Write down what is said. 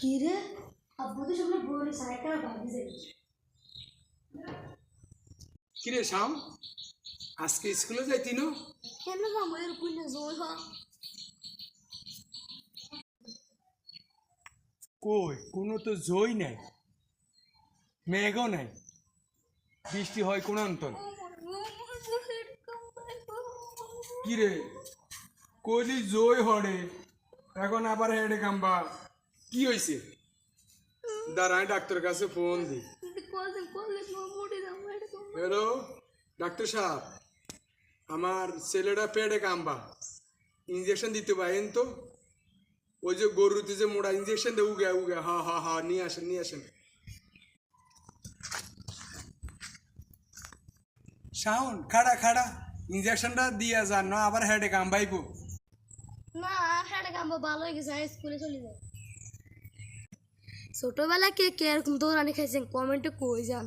কি রে আব্বু তো সামনে বলে সাইকেল ভাবি যাই কিরে শাম আজকে স্কুলে যাইতি না কেন মামু এর পুনে জয় হ কই কোনো তো জই নাই মেঘও নাই বৃষ্টি হয় কোন অন্তর কিরে কইলি জই হরে এখন আবার হেডে কাম্বা কি হয়েছে দাঁড়ায় ডাক্তার কাছে ফোন দি হ্যালো ডাক্তার সাহেব আমার ছেলেটা পেটে কাম্বা ইঞ্জেকশন দিতে পারেন তো ওই যে গরুতে যে মোড়া ইঞ্জেকশন দেয় উগে উগে হা হা হা নিয়ে আসেন শাওন খাড়া খাড়া ইঞ্জেকশনটা দিয়া যান না আবার হেডে কাম্বাইবো না হেডে কাম্বা ভালো হয়ে গেছে স্কুলে চলে যায় ছোটবেলা কে কে এরকম দৌড়ানি খাইছেন কমেন্টে কই যান